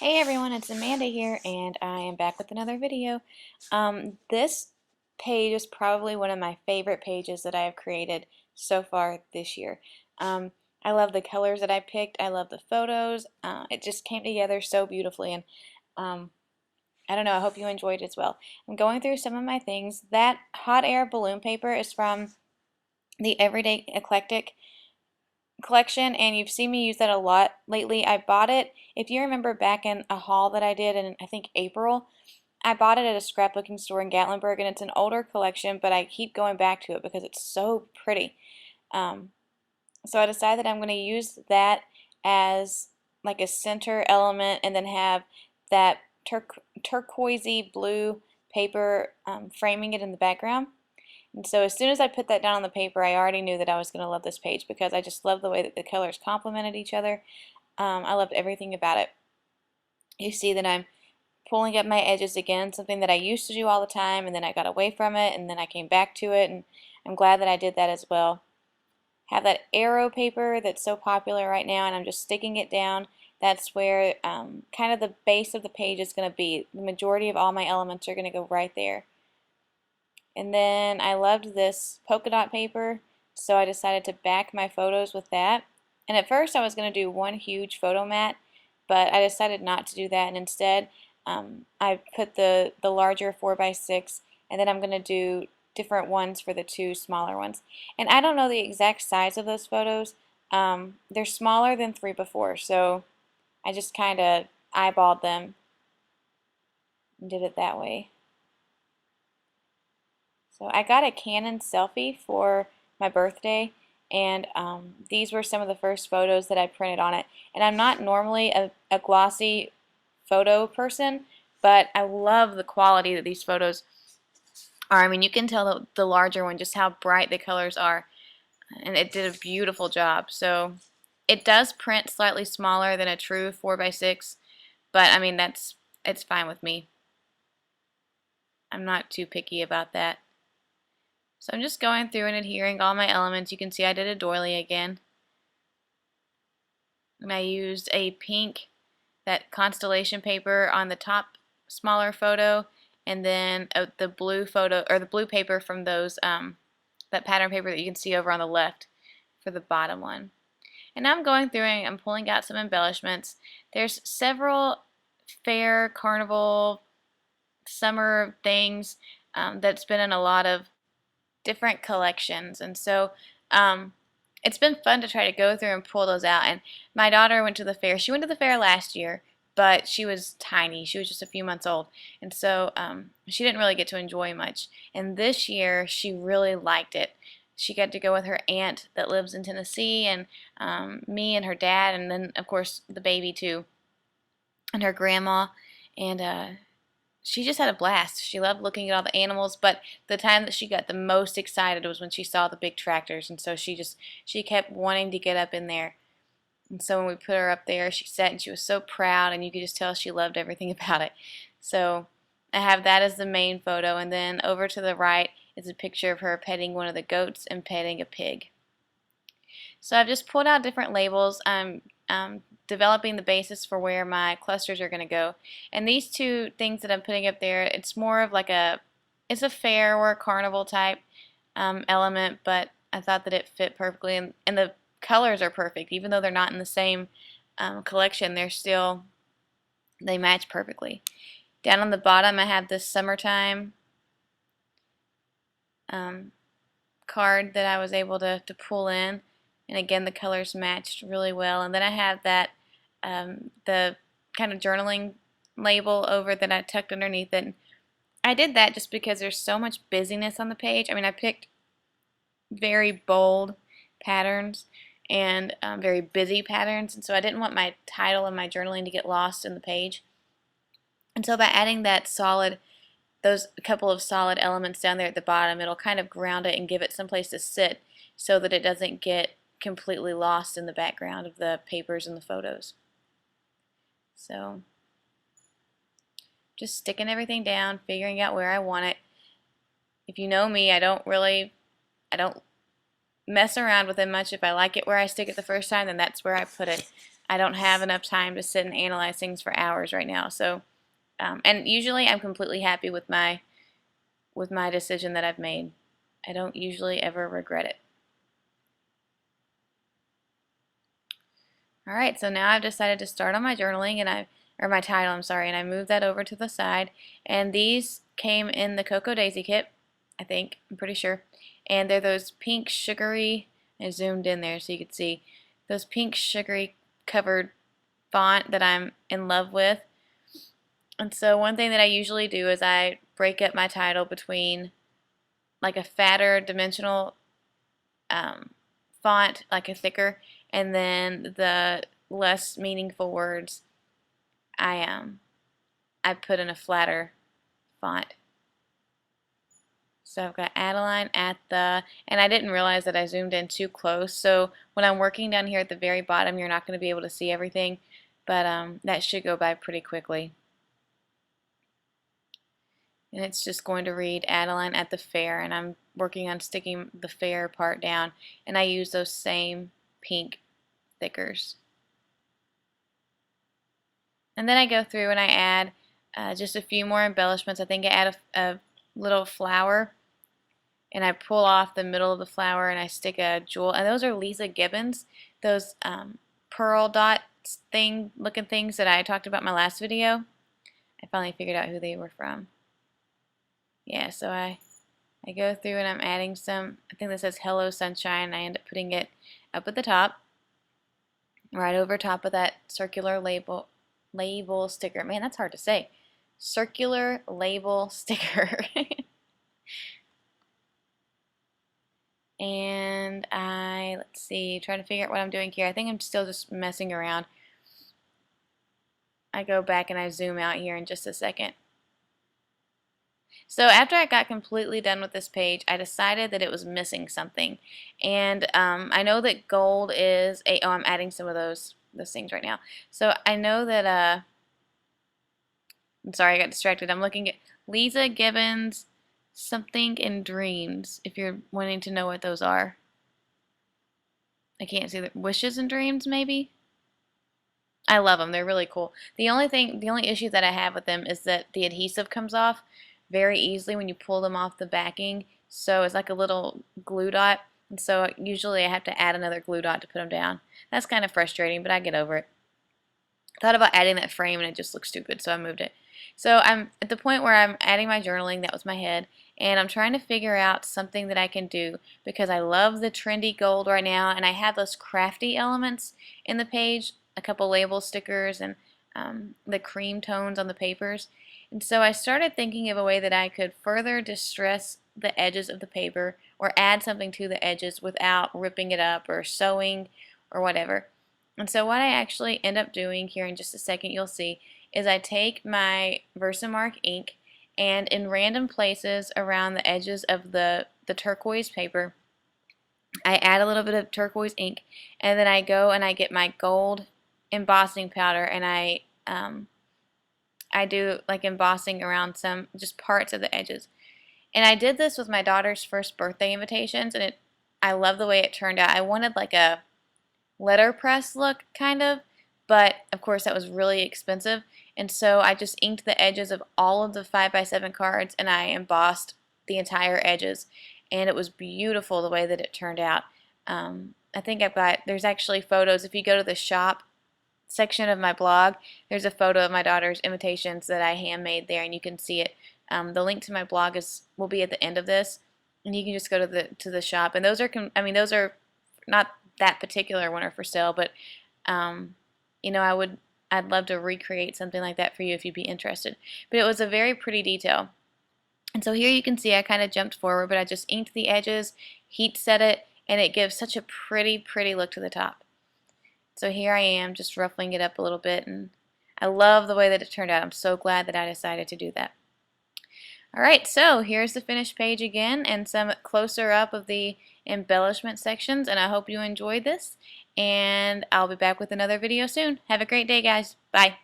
Hey everyone, it's Amanda here, and I am back with another video. This page is probably one of my favorite pages that I have created so far this year. I love the colors that I picked. I love the photos. It just came together so beautifully, and um, I don't know, I hope you enjoyed it as well. I'm going through some of my things. That hot air balloon paper is from the Everyday Eclectic collection, and you've seen me use that a lot lately. I bought it, if you remember back in a haul that I did in I think April, I bought it at a scrapbooking store in Gatlinburg, and it's an older collection, but I keep going back to it because it's so pretty. Um, so I decided that I'm going to use that as like a center element and then have that turquoisey blue paper framing it in the background. And so as soon as I put that down on the paper, I already knew that I was going to love this page because I just love the way that the colors complemented each other. I loved everything about it. You see that I'm pulling up my edges again, something that I used to do all the time, and then I got away from it, and then I came back to it, and I'm glad that I did that as well. Have that arrow paper that's so popular right now, and I'm just sticking it down. That's where kind of the base of the page is going to be. The majority of all my elements are going to go right there. And then I loved this polka dot paper, so I decided to back my photos with that. And at first I was going to do one huge photo mat, but I decided not to do that, and instead I put the larger 4x6, and then I'm going to do different ones for the two smaller ones. And I don't know the exact size of those photos. They're smaller than 3x4, so I just kind of eyeballed them and did it that way. So I got a Canon selfie for my birthday, and these were some of the first photos that I printed on it. And I'm not normally a glossy photo person, but I love the quality that these photos are. I mean, you can tell the larger one just how bright the colors are, and it did a beautiful job. So it does print slightly smaller than a true 4x6, but I mean, it's fine with me. I'm not too picky about that. So I'm just going through and adhering all my elements. You can see I did a doily again. And I used a pink, that constellation paper on the top smaller photo, and then the blue photo, or the blue paper from those, that pattern paper that you can see over on the left for the bottom one. And now I'm going through and I'm pulling out some embellishments. There's several fair, carnival, summer things that's been in a lot of different collections, and so it's been fun to try to go through and pull those out. And my daughter went to the fair. She went to the fair last year, but she was tiny. She was just a few months old, and so she didn't really get to enjoy much. And this year she really liked it. She got to go with her aunt that lives in Tennessee, and me and her dad, and then of course the baby too, and her grandma, and she just had a blast. She loved looking at all the animals, but the time that she got the most excited was when she saw the big tractors, and so she kept wanting to get up in there. And so when we put her up there, she sat and she was so proud, and you could just tell she loved everything about it. So I have that as the main photo, and then over to the right is a picture of her petting one of the goats and petting a pig. So I've just pulled out different labels. I'm developing the basis for where my clusters are going to go. And these two things that I'm putting up there, it's more of like it's a fair or a carnival type element, but I thought that it fit perfectly. And the colors are perfect. Even though they're not in the same collection, they match perfectly. Down on the bottom I have this summertime card that I was able to pull in. And again, the colors matched really well. And then I have that the kind of journaling label over that I tucked underneath it. I did that just because there's so much busyness on the page. I mean, I picked very bold patterns and very busy patterns, and so I didn't want my title and my journaling to get lost in the page. And so by adding those couple of solid elements down there at the bottom, it'll kind of ground it and give it some place to sit so that it doesn't get completely lost in the background of the papers and the photos. So just sticking everything down, figuring out where I want it. If you know me, I don't mess around with it much. If I like it where I stick it the first time, then that's where I put it. I don't have enough time to sit and analyze things for hours right now. So, and usually I'm completely happy with my decision that I've made. I don't usually ever regret it. All right, so now I've decided to start on my journaling or my title, I'm sorry, and I moved that over to the side. And these came in the Cocoa Daisy kit, I think, I'm pretty sure. And they're those pink sugary, I zoomed in there so you could see, those pink sugary covered font that I'm in love with. And so one thing that I usually do is I break up my title between like a fatter dimensional font, like a thicker, and then the less meaningful words I put in a flatter font. So I've got Adeline at the, and I didn't realize that I zoomed in too close, so when I'm working down here at the very bottom you're not going to be able to see everything, but that should go by pretty quickly. And it's just going to read Adeline at the fair, and I'm working on sticking the fair part down, and I use those same pink thickers. And then I go through and I add just a few more embellishments. I think I add a little flower, and I pull off the middle of the flower and I stick a jewel, and those are Lisa Gibbons, those pearl dot looking things that I talked about in my last video. I finally figured out who they were from. Yeah, so I go through and I'm adding some, I think this says Hello Sunshine, and I end up putting it up at the top, right over top of that circular label sticker. Man, that's hard to say. Circular label sticker. And let's see, trying to figure out what I'm doing here. I think I'm still just messing around. I go back and I zoom out here in just a second. So after I got completely done with this page, I decided that it was missing something. And I know that gold is oh, I'm adding some of those things right now. So I know that, I'm sorry, I got distracted. I'm looking at Lisa Gibbons something in dreams, if you're wanting to know what those are. I can't see the wishes and dreams, maybe? I love them. They're really cool. The only issue that I have with them is that the adhesive comes off very easily when you pull them off the backing. So it's like a little glue dot. And so usually I have to add another glue dot to put them down. That's kind of frustrating, but I get over it. I thought about adding that frame and it just looked stupid, so I moved it. So I'm at the point where I'm adding my journaling, that was my head, and I'm trying to figure out something that I can do because I love the trendy gold right now, and I have those crafty elements in the page, a couple label stickers and the cream tones on the papers. And so I started thinking of a way that I could further distress the edges of the paper or add something to the edges without ripping it up or sewing or whatever. And so what I actually end up doing here in just a second, you'll see, is I take my Versamark ink and in random places around the edges of the turquoise paper, I add a little bit of turquoise ink, and then I go and I get my gold embossing powder, and I do like embossing around some just parts of the edges. And I did this with my daughter's first birthday invitations, and I love the way it turned out. I wanted like a letterpress look kind of, but of course that was really expensive, and so I just inked the edges of all of the 5x7 cards and I embossed the entire edges, and it was beautiful the way that it turned out. I think there's actually photos. If you go to the shop section of my blog, there's a photo of my daughter's invitations that I handmade there, and you can see it. The link to my blog will be at the end of this, and you can just go to the shop. And those are not that particular one are for sale, but you know, I'd love to recreate something like that for you if you'd be interested. But it was a very pretty detail. And so here you can see I kind of jumped forward, but I just inked the edges, heat set it, and it gives such a pretty look to the top. So here I am just ruffling it up a little bit, and I love the way that it turned out. I'm so glad that I decided to do that. Alright, so here's the finished page again and some closer up of the embellishment sections, and I hope you enjoyed this, and I'll be back with another video soon. Have a great day, guys. Bye.